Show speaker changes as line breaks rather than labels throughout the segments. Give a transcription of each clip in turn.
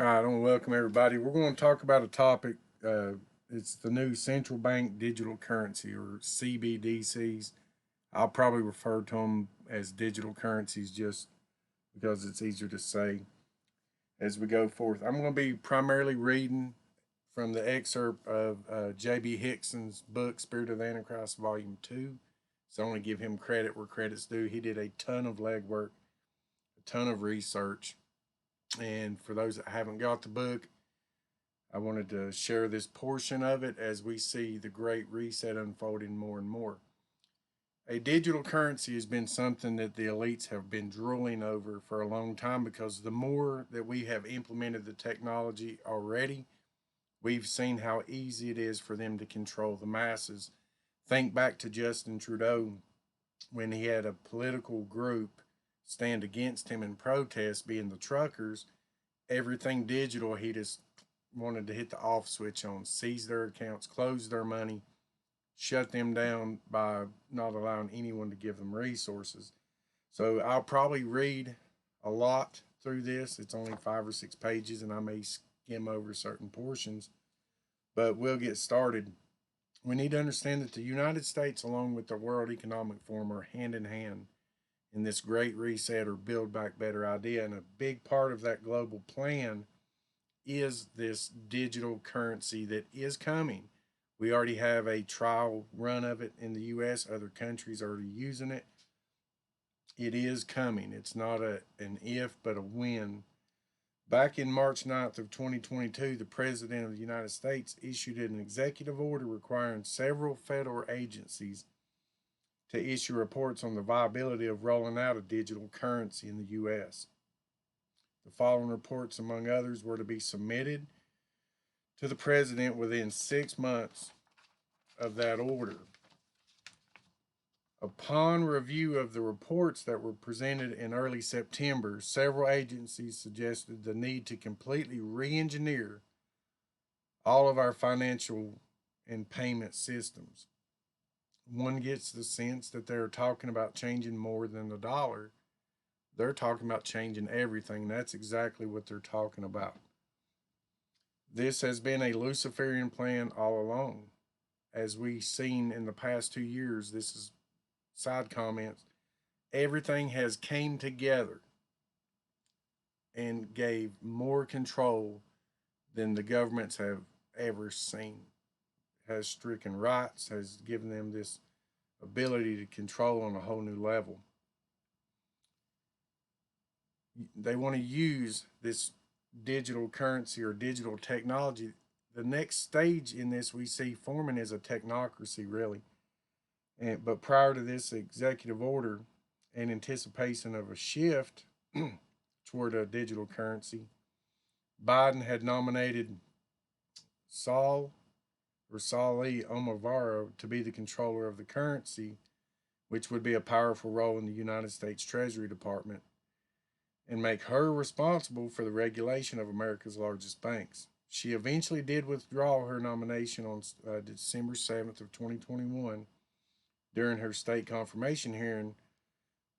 All right, I want to welcome everybody. We're going to talk about a topic. It's the new central bank digital currency, or CBDCs. I'll probably refer to them as digital currencies just because it's easier to say as we go forth. I'm going to be primarily reading from the excerpt of J.B. Hickson's book, Spirit of the Antichrist, Volume 2. So I want to give him credit where credit's due. He did a ton of legwork, a ton of research. And for those that haven't got the book, I wanted to share this portion of it as we see the Great Reset unfolding more and more. A digital currency has been something that the elites have been drooling over for a long time because the more that we have implemented the technology already, we've seen how easy it is for them to control the masses. Think back to Justin Trudeau when he had a political group stand against him in protest, being the truckers. Everything digital, he just wanted to hit the off switch on, seize their accounts, close their money, shut them down by not allowing anyone to give them resources. So I'll probably read a lot through this. It's only 5 or 6 pages, and I may skim over certain portions, but we'll get started. We need to understand that the United States, along with the World Economic Forum, are hand in hand in this great reset or build back better idea. And a big part of that global plan is this digital currency that is coming. We already have a trial run of it in the US. Other countries are already using it. It is coming. It's not an if, but a when. Back in March 9th of 2022, the President of the United States issued an executive order requiring several federal agencies to issue reports on the viability of rolling out a digital currency in the U.S. The following reports, among others, were to be submitted to the President within 6 months of that order. Upon review of the reports that were presented in early September, several agencies suggested the need to completely re engineer all of our financial and payment systems. One gets the sense that they're talking about changing more than the dollar. They're talking about changing everything. That's exactly what they're talking about. This has been a Luciferian plan all along. As we've seen in the past 2 years, this is side comments. Everything has came together and gave more control than the governments have ever seen. Has stricken rights, has given them this ability to control on a whole new level. They want to use this digital currency or digital technology. The next stage in this we see forming is a technocracy, really. But prior to this executive order, in anticipation of a shift toward a digital currency, Biden had nominated Saul or Sali Omavaro to be the controller of the currency, which would be a powerful role in the United States Treasury Department, and make her responsible for the regulation of America's largest banks. She eventually did withdraw her nomination on December 7th of 2021 during her state confirmation hearing,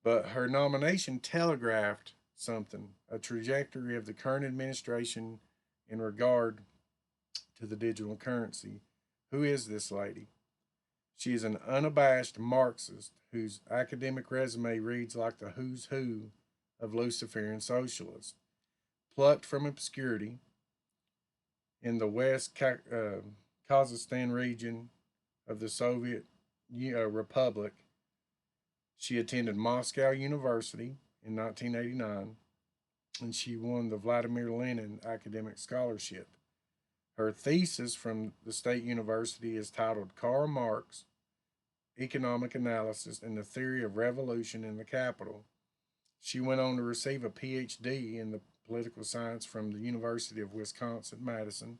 but her nomination telegraphed something, a trajectory of the current administration in regard to the digital currency. Who is this lady? She is an unabashed Marxist whose academic resume reads like the who's who of Luciferian socialists. Plucked from obscurity in the West Kazakhstan region of the Soviet Republic, she attended Moscow University in 1989 and she won the Vladimir Lenin Academic Scholarship. Her thesis from the State University is titled Karl Marx, Economic Analysis and the Theory of Revolution in the Capital. She went on to receive a PhD in the political science from the University of Wisconsin-Madison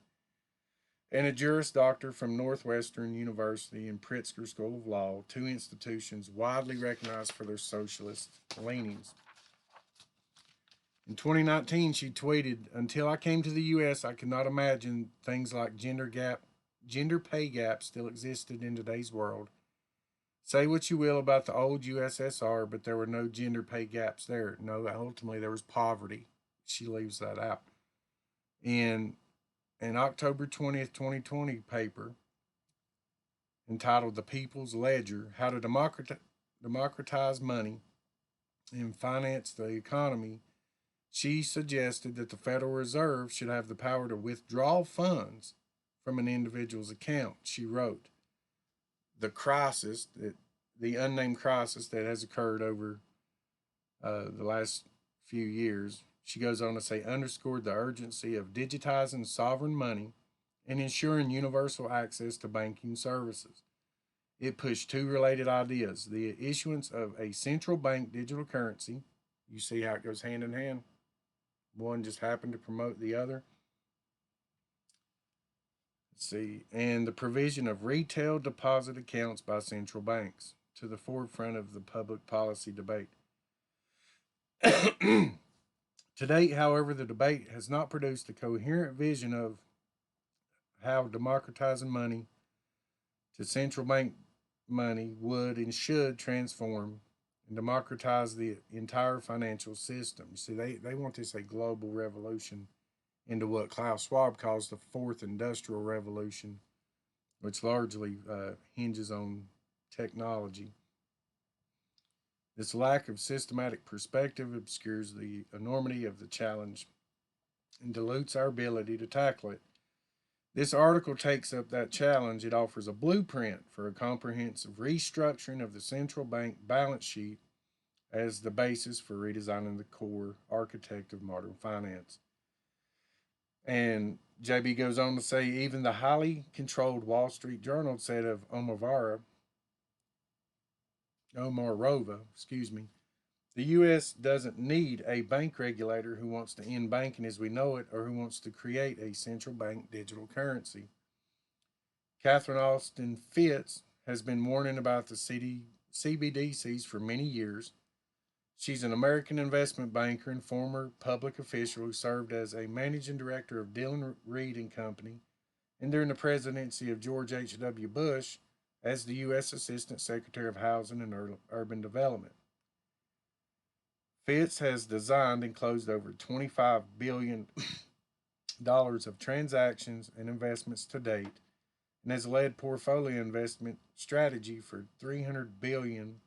and a Juris Doctor from Northwestern University and Pritzker School of Law, two institutions widely recognized for their socialist leanings. In 2019, she tweeted, "Until I came to the U.S., I could not imagine things like gender pay gap still existed in today's world. Say what you will about the old USSR, but there were no gender pay gaps there. No, ultimately there was poverty." She leaves that out. In an October 20th, 2020 paper entitled The People's Ledger: How to Democratize Money and Finance the Economy, she suggested that the Federal Reserve should have the power to withdraw funds from an individual's account. She wrote, the unnamed crisis that has occurred over the last few years, she goes on to say, underscored the urgency of digitizing sovereign money and ensuring universal access to banking services. It pushed two related ideas: the issuance of a central bank digital currency. You see how it goes hand in hand. One just happened to promote the other. Let's see. And the provision of retail deposit accounts by central banks to the forefront of the public policy debate. To date, however, the debate has not produced a coherent vision of how democratizing money to central bank money would and should transform and democratize the entire financial system. You see, they want this a global revolution into what Klaus Schwab calls the fourth industrial revolution, which largely hinges on technology. This lack of systematic perspective obscures the enormity of the challenge and dilutes our ability to tackle it. This article takes up that challenge. It offers a blueprint for a comprehensive restructuring of the central bank balance sheet as the basis for redesigning the core architect of modern finance. And JB goes on to say, even the highly controlled Wall Street Journal said of Omarova, the U.S. doesn't need a bank regulator who wants to end banking as we know it or who wants to create a central bank digital currency. Catherine Austin Fitts has been warning about the CBDCs for many years. She's an American investment banker and former public official who served as a managing director of Dillon Reed and Company, and during the presidency of George H.W. Bush as the U.S. Assistant Secretary of Housing and Urban Development. Fitts has designed and closed over $25 billion of transactions and investments to date and has led portfolio investment strategy for $300 billion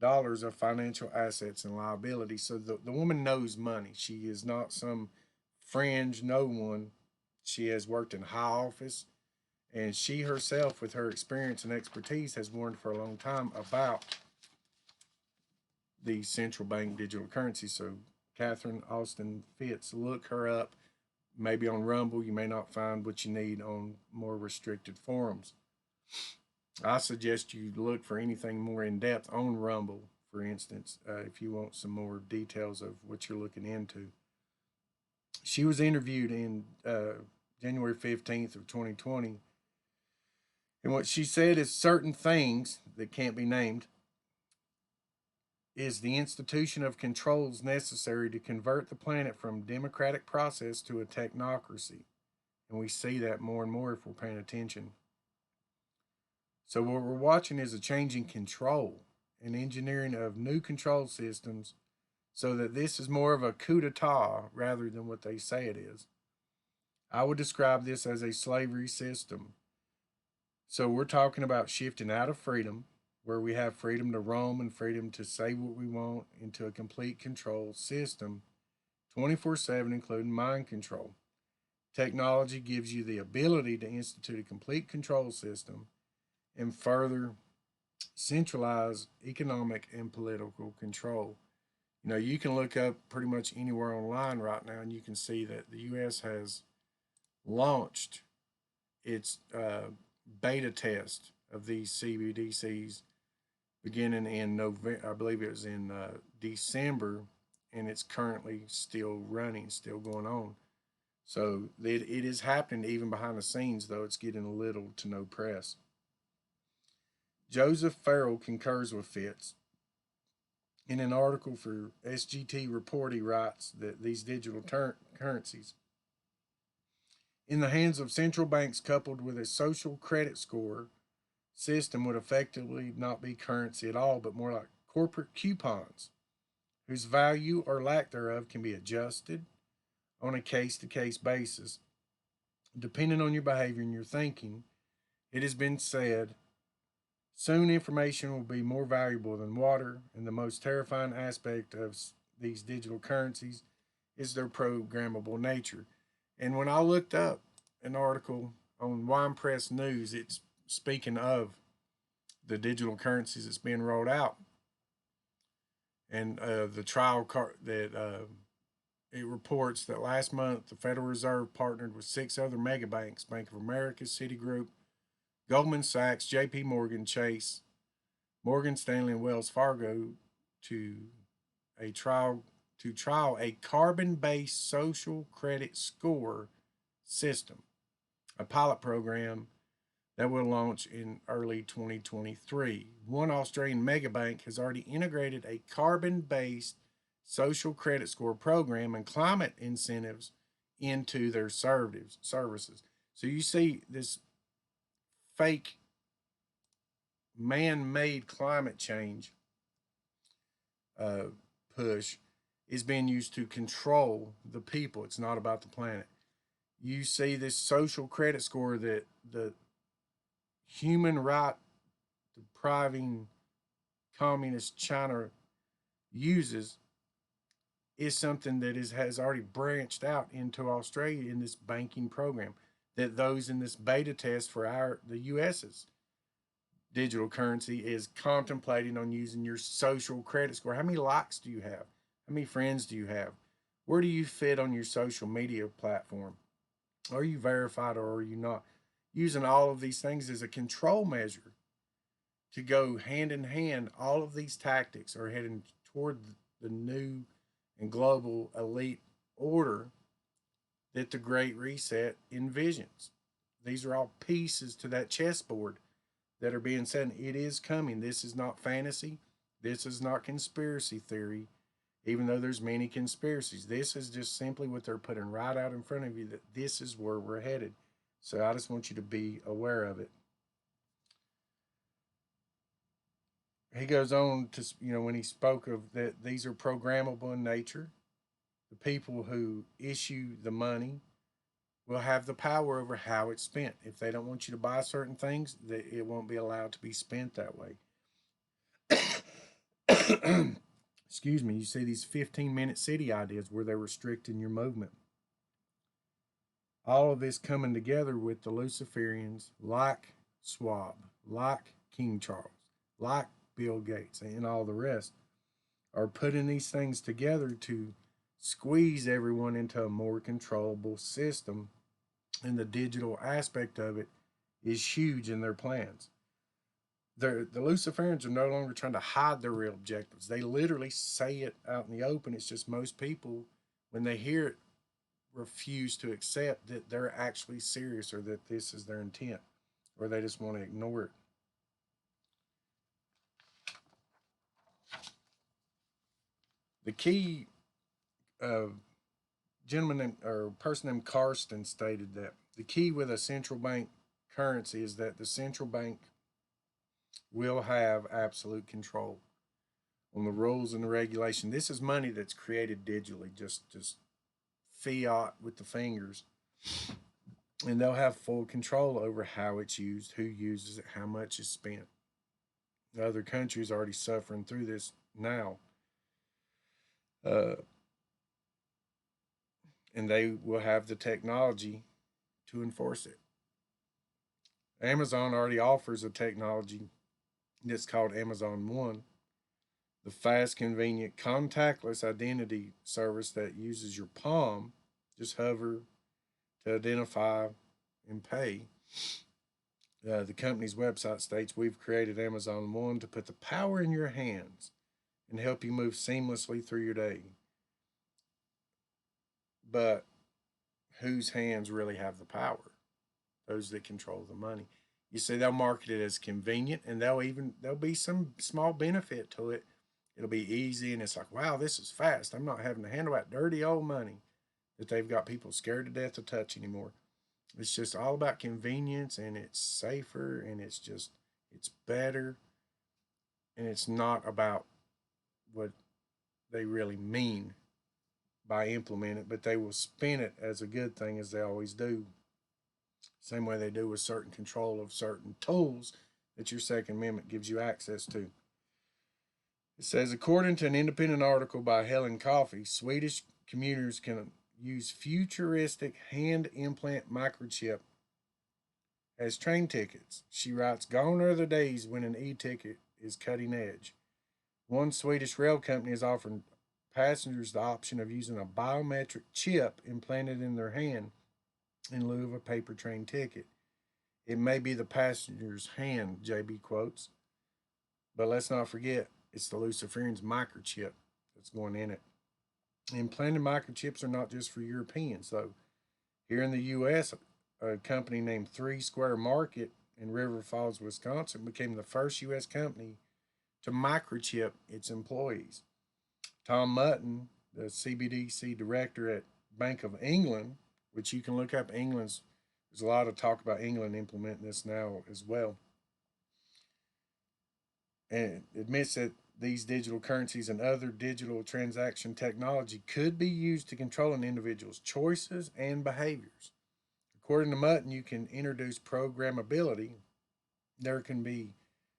of financial assets and liabilities. So the woman knows money. She is not some fringe no one. She has worked in high office, and she herself, with her experience and expertise, has warned for a long time about the central bank digital currency. So Catherine Austin Fitts, look her up. Maybe on Rumble, you may not find what you need on more restricted forums. I suggest you look for anything more in depth on Rumble, for instance, if you want some more details of what you're looking into. She was interviewed in January 15th of 2020, and what she said is certain things that can't be named is the institution of controls necessary to convert the planet from democratic process to a technocracy. And we see that more and more if we're paying attention. So what we're watching is a change in control and engineering of new control systems so that this is more of a coup d'etat rather than what they say it is. I would describe this as a slavery system. So we're talking about shifting out of freedom, where we have freedom to roam and freedom to say what we want, into a complete control system 24/7, including mind control. Technology gives you the ability to institute a complete control system and further centralize economic and political control. You know, you can look up pretty much anywhere online right now and you can see that the U.S. has launched its beta test of these CBDCs beginning in November. I believe it was in December, and it's currently still running, still going on. So it is happening even behind the scenes, though it's getting little to no press. Joseph Farrell concurs with Fitts. In an article for SGT Report, he writes that these digital currencies, in the hands of central banks coupled with a social credit score system, would effectively not be currency at all, but more like corporate coupons, whose value or lack thereof can be adjusted on a case-to-case basis. Depending on your behavior and your thinking, it has been said soon information will be more valuable than water, and the most terrifying aspect of these digital currencies is their programmable nature. And when I looked up an article on Wine Press News, it's speaking of the digital currencies that's being rolled out, and the trial that it reports that last month the Federal Reserve partnered with 6 other mega banks: Bank of America, Citigroup, Goldman Sachs, J.P. Morgan Chase, Morgan Stanley, and Wells Fargo to a trial to trial a carbon-based social credit score system, a pilot program that will launch in early 2023. One Australian megabank has already integrated a carbon-based social credit score program and climate incentives into their services. So you see this fake man-made climate change uh, push is being used to control the people. It's not about the planet. You see this social credit score that the human right depriving communist China uses is something that has already branched out into Australia in this banking program that those in this beta test for the US's digital currency is contemplating on using your social credit score. How many likes do you have? How many friends do you have? Where do you fit on your social media platform? Are you verified or are you not? Using all of these things as a control measure to go hand in hand. All of these tactics are heading toward the new and global elite order that the Great Reset envisions. These are all pieces to that chessboard that are being said. It is coming. This is not fantasy. This is not conspiracy theory, even though there's many conspiracies. This is just simply what they're putting right out in front of you, that this is where we're headed. So I just want you to be aware of it. He goes on to, when he spoke of that these are programmable in nature, the people who issue the money will have the power over how it's spent. If they don't want you to buy certain things, it won't be allowed to be spent that way. Excuse me. You see these 15-minute city ideas where they're restricting your movement. All of this coming together with the Luciferians like Schwab, like King Charles, like Bill Gates, and all the rest are putting these things together to squeeze everyone into a more controllable system. And the digital aspect of it is huge in their plans. The Luciferians are no longer trying to hide their real objectives. They literally say it out in the open. It's just most people, when they hear it, refuse to accept that they're actually serious or that this is their intent, or they just want to ignore it. The key gentleman or person named Karsten stated that the key with a central bank currency is that the central bank will have absolute control on the rules and the regulation. This is money that's created digitally, just fiat with the fingers, and they'll have full control over how it's used, who uses it, how much is spent. The other countries are already suffering through this now. And they will have the technology to enforce it. Amazon already offers a technology that's called Amazon One, the fast, convenient, contactless identity service that uses your palm, just hover to identify and pay. The company's website states, "We've created Amazon One to put the power in your hands and help you move seamlessly through your day." But whose hands really have the power? Those that control the money. You see, they'll market it as convenient, and there'll be some small benefit to it. It'll be easy, and it's like, wow, this is fast. I'm not having to handle that dirty old money that they've got people scared to death to touch anymore. It's just all about convenience, and it's safer, and it's better, and it's not about what they really mean by implementing it, but they will spin it as a good thing, as they always do. Same way they do with certain control of certain tools that your Second Amendment gives you access to. It says, according to an independent article by Helen Coffey, Swedish commuters can use futuristic hand implant microchip as train tickets. She writes, gone are the days when an e-ticket is cutting edge. One Swedish rail company is offering passengers the option of using a biometric chip implanted in their hand in lieu of a paper train ticket. It may be the passenger's hand, JB quotes, but let's not forget it's the Luciferian's microchip that's going in it. Implanted microchips are not just for Europeans, though. Here in the U.S., a company named Three Square Market in River Falls, Wisconsin, became the first U.S. company to microchip its employees. Tom Mutton, the CBDC director at Bank of England, which you can look up England's, there's a lot of talk about England implementing this now as well, and admits that these digital currencies and other digital transaction technology could be used to control an individual's choices and behaviors. According to Mutton, you can introduce programmability. There can be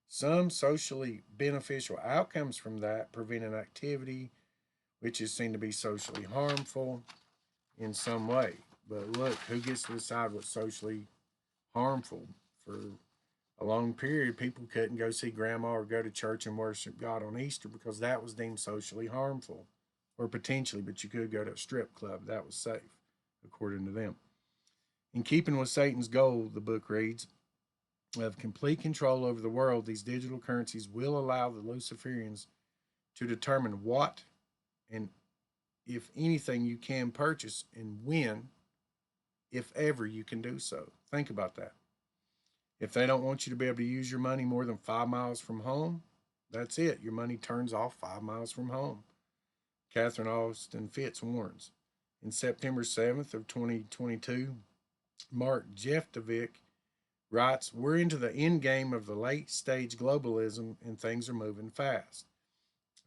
some socially beneficial outcomes from that, preventing activity which is seen to be socially harmful in some way. But look, who gets to decide what's socially harmful? For a long period, people couldn't go see grandma or go to church and worship God on Easter because that was deemed socially harmful, or potentially, but you could go to a strip club. That was safe, according to them. In keeping with Satan's goal, the book reads, of complete control over the world, these digital currencies will allow the Luciferians to determine what and if anything you can purchase and when, if ever, you can do so. Think about that. If they don't want you to be able to use your money more than 5 miles from home, that's it. Your money turns off 5 miles from home. Catherine Austin Fitz warns. In September 7th of 2022, Mark Jeftovic writes, we're into the end game of the late stage globalism and things are moving fast.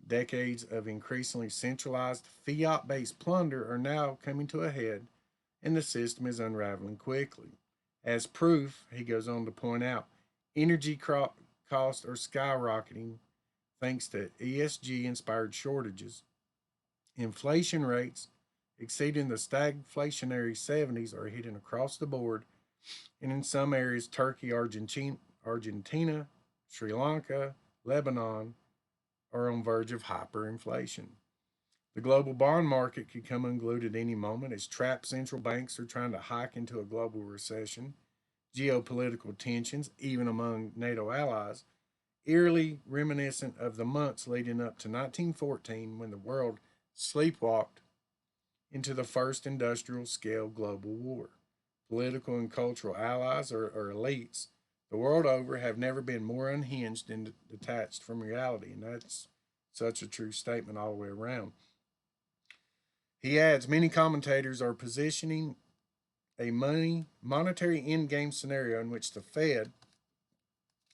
Decades of increasingly centralized fiat based plunder are now coming to a head, and the system is unraveling quickly. As proof, he goes on to point out, energy costs are skyrocketing thanks to ESG inspired shortages. Inflation rates exceeding the stagflationary 70s are hitting across the board, and in some areas, Turkey, Argentina, Sri Lanka, Lebanon are on verge of hyperinflation. The global bond market could come unglued at any moment as trapped central banks are trying to hike into a global recession. Geopolitical tensions, even among NATO allies, eerily reminiscent of the months leading up to 1914 when the world sleepwalked into the first industrial scale global war. Political and cultural allies or elites the world over have never been more unhinged and detached from reality, and that's such a true statement all the way around. He adds, many commentators are positioning a monetary endgame scenario in which the Fed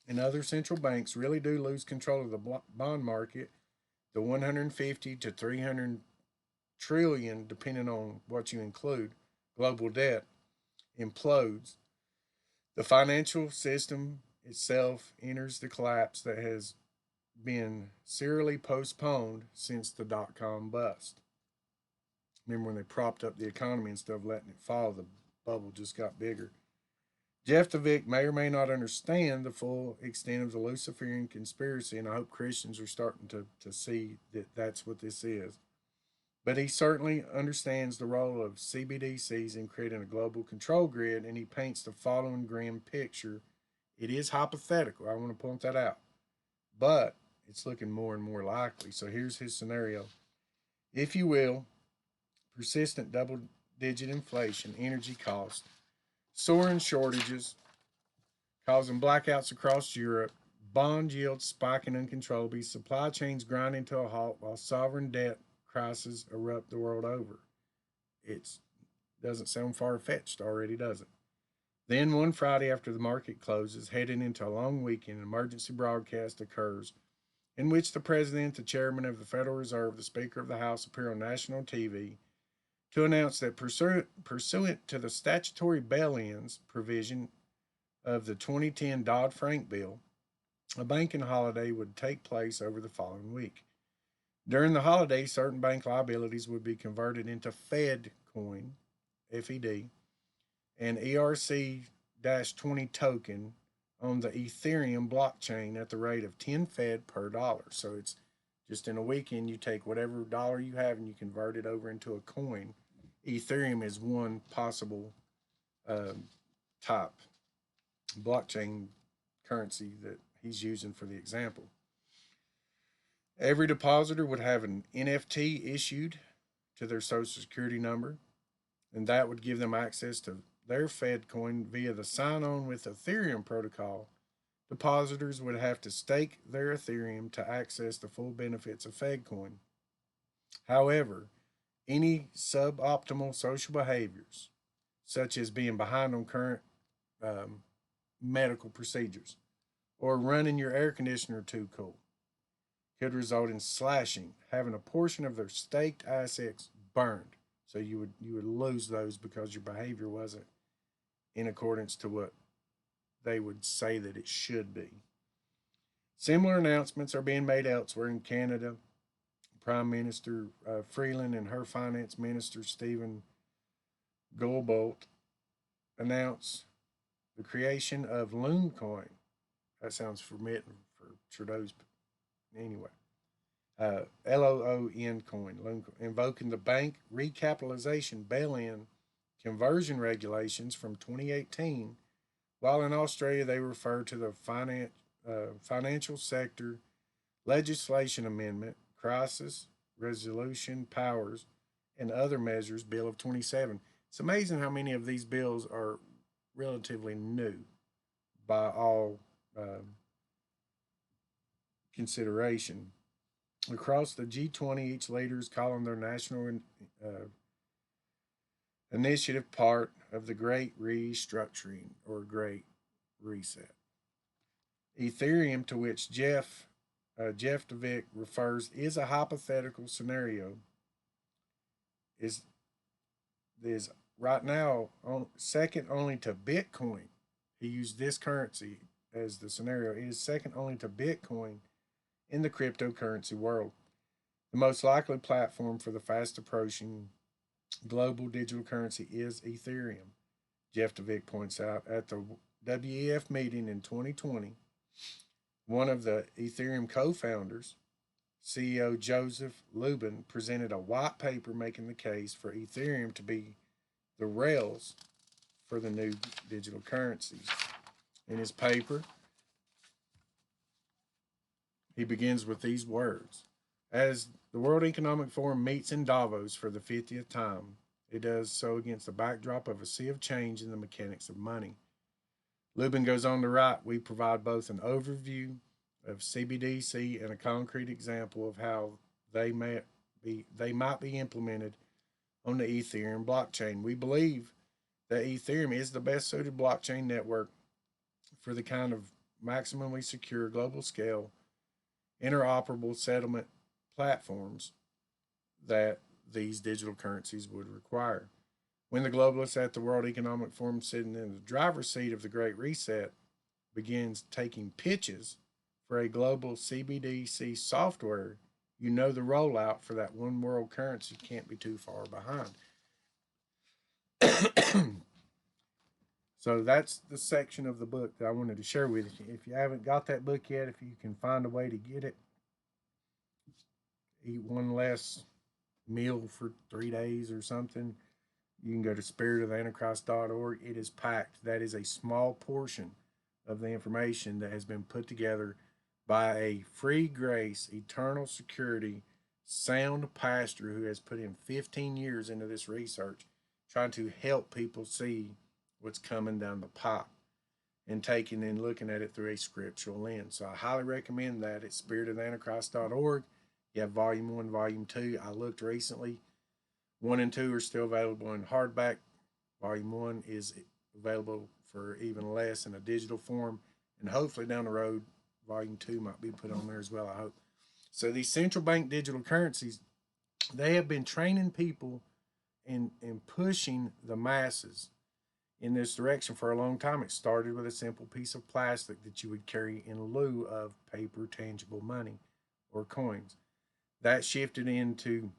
and other central banks really do lose control of the bond market, the 150 to 300 trillion, depending on what you include, global debt implodes. The financial system itself enters the collapse that has been serially postponed since the dot com bust. Remember when they propped up the economy instead of letting it fall, the bubble just got bigger. Jeftovic may or may not understand the full extent of the Luciferian conspiracy, and I hope Christians are starting to see that that's what this is. But he certainly understands the role of CBDCs in creating a global control grid, and he paints the following grim picture. It is hypothetical, I want to point that out, but it's looking more and more likely. So here's his scenario. If you will, persistent double digit inflation, energy costs, soaring shortages, causing blackouts across Europe, bond yields spiking uncontrollably, supply chains grinding to a halt while sovereign debt crises erupt the world over. It doesn't sound far fetched already, does it? Then one Friday after the market closes, heading into a long weekend, an emergency broadcast occurs in which the president, the chairman of the Federal Reserve, the Speaker of the House appear on national TV to announce that pursuant to the statutory bail-ins provision of the 2010 Dodd-Frank bill, a banking holiday would take place over the following week. During the holiday, certain bank liabilities would be converted into Fed coin, FED, and ERC-20 token on the Ethereum blockchain at the rate of 10 Fed per dollar. So it's just in a weekend, you take whatever dollar you have and you convert it over into a coin. Ethereum is one possible um, type blockchain currency that he's using for the example. Every depositor would have an NFT issued to their social security number, and that would give them access to their Fed coin via the sign on with Ethereum protocol. Depositors would have to stake their Ethereum to access the full benefits of Fed coin. However, any suboptimal social behaviors, such as being behind on current um, medical procedures or running your air conditioner too cool, could result in slashing, having a portion of their staked assets burned. So you would lose those because your behavior wasn't in accordance to what they would say that it should be. Similar announcements are being made elsewhere in Canada. Prime Minister Freeland and her Finance Minister Stephen Goldbolt announced the creation of Loon Coin. That sounds familiar for Trudeau's, anyway. LOON coin, invoking the bank recapitalization bail-in conversion regulations from 2018, while in Australia they refer to the financial sector legislation amendment, crisis resolution powers, and other measures bill of 27. It's amazing how many of these bills are relatively new by all consideration. Across the G20, each leader is calling their national uh, initiative part of the Great Restructuring or Great Reset. Ethereum, to which Jeff DeVick refers, is a hypothetical scenario. Is right now second only to Bitcoin. He used this currency as the scenario. It is second only to Bitcoin in the cryptocurrency world. The most likely platform for the fast approaching global digital currency is Ethereum, Jeff DeVick points out. At the WEF meeting in 2020, one of the Ethereum co founders, CEO Joseph Lubin, presented a white paper making the case for Ethereum to be the rails for the new digital currencies. In his paper, he begins with these words: as the World Economic Forum meets in Davos for the 50th time, it does so against the backdrop of a sea of change in the mechanics of money. Lubin goes on to write, we provide both an overview of CBDC and a concrete example of how they might be implemented on the Ethereum blockchain. We believe that Ethereum is the best suited blockchain network for the kind of maximally secure global scale interoperable settlement platforms that these digital currencies would require. When the globalists at the World Economic Forum, sitting in the driver's seat of the Great Reset, begins taking pitches for a global CBDC software, you know the rollout for that one world currency can't be too far behind. So that's the section of the book that I wanted to share with you. If you haven't got that book yet, if you can find a way to get it, eat one less meal for 3 days or something, you can go to spiritoftheantichrist.org. It is packed. That is a small portion of the information that has been put together by a free grace, eternal security, sound pastor who has put in 15 years into this research, trying to help people see what's coming down the pipe and taking and looking at it through a scriptural lens. So I highly recommend that at spiritoftheantichrist.org. You have volume 1, volume 2. I looked recently. 1 and 2 are still available in hardback. Volume 1 is available for even less in a digital form. And hopefully down the road, Volume 2 might be put on there as well, I hope. So these central bank digital currencies, they have been training people in pushing the masses in this direction for a long time. It started with a simple piece of plastic that you would carry in lieu of paper tangible money or coins. That shifted into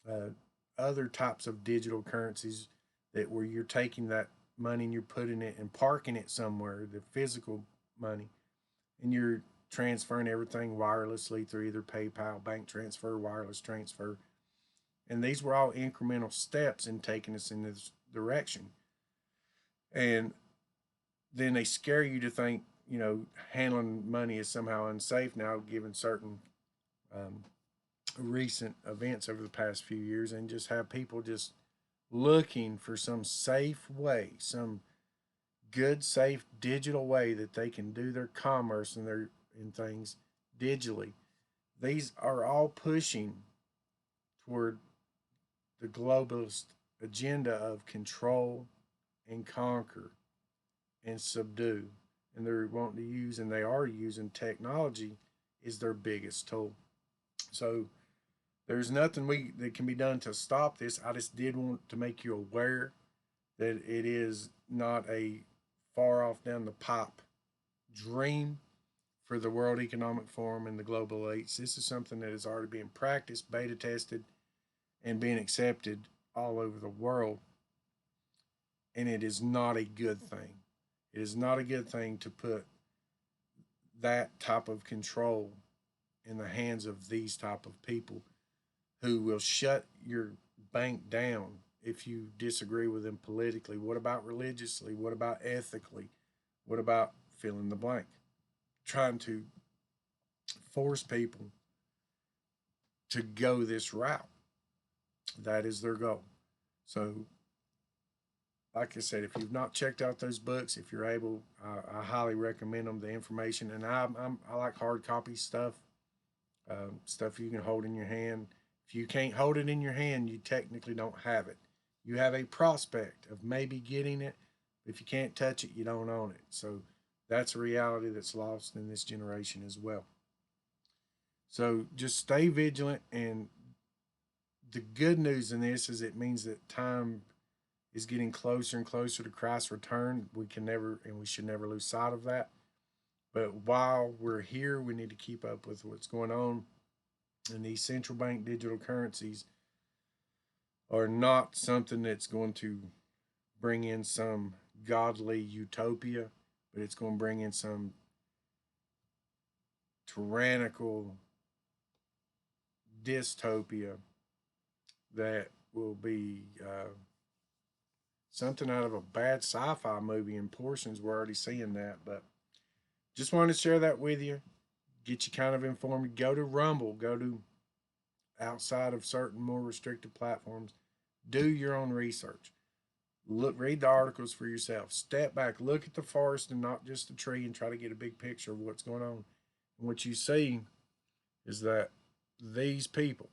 uh, other types of digital currencies that where you're taking that money and you're putting it and parking it somewhere, the physical money, and you're transferring everything wirelessly through either PayPal, bank transfer, wireless transfer. And these were all incremental steps in taking us in this direction. And then they scare you to think, handling money is somehow unsafe now, given certain um, recent events over the past few years, and just have people just looking for some safe way, some good, safe digital way that they can do their commerce and their and things digitally. These are all pushing toward the globalist agenda of control and conquer and subdue. And they're wanting to use, and they are using technology is their biggest tool. So there's nothing that can be done to stop this. I just did want to make you aware that it is not a far off down the pipe dream for the World Economic Forum and the global elites. This is something that is already being practiced, beta tested, and being accepted all over the world. And it is not a good thing. It is not a good thing to put that type of control in the hands of these type of people who will shut your bank down if you disagree with them politically. What about religiously? What about ethically? What about fill in the blank? Trying to force people to go this route. That is their goal. So, like I said, if you've not checked out those books, if you're able, I highly recommend them. The information, and I like hard copy stuff, stuff you can hold in your hand. If you can't hold it in your hand, you technically don't have it. You have a prospect of maybe getting it. If you can't touch it, you don't own it. So that's a reality that's lost in this generation as well. So just stay vigilant. And the good news in this is it means that time is getting closer and closer to Christ's return. We can never and we should never lose sight of that. But while we're here, we need to keep up with what's going on. And these central bank digital currencies are not something that's going to bring in some godly utopia, but it's going to bring in some tyrannical dystopia that will be something out of a bad sci-fi movie in portions. We're already seeing that, but just wanted to share that with you, get you kind of informed. Go to Rumble, go to outside of certain more restricted platforms, do your own research. Look, read the articles for yourself. Step back, look at the forest and not just the tree, and try to get a big picture of what's going on. And what you see is that these people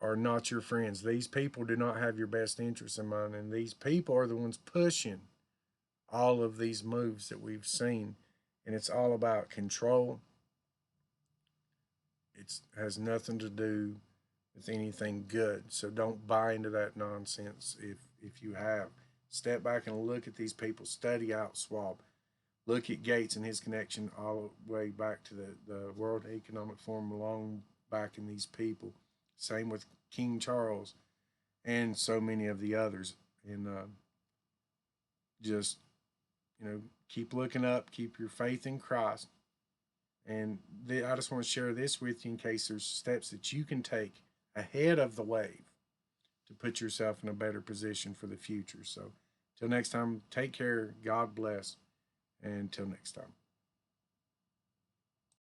are not your friends. These people do not have your best interests in mind, and these people are the ones pushing all of these moves that we've seen. And it's all about control. It has nothing to do with anything good. So don't buy into that nonsense. If you have, step back and look at these people. Study out Schwab. Look at Gates and his connection all the way back to the World Economic Forum, long back in these people. Same with King Charles and so many of the others. And just, keep looking up, keep your faith in Christ. And I just want to share this with you in case there's steps that you can take ahead of the wave to put yourself in a better position for the future. So, till next time, take care. God bless. And until next time.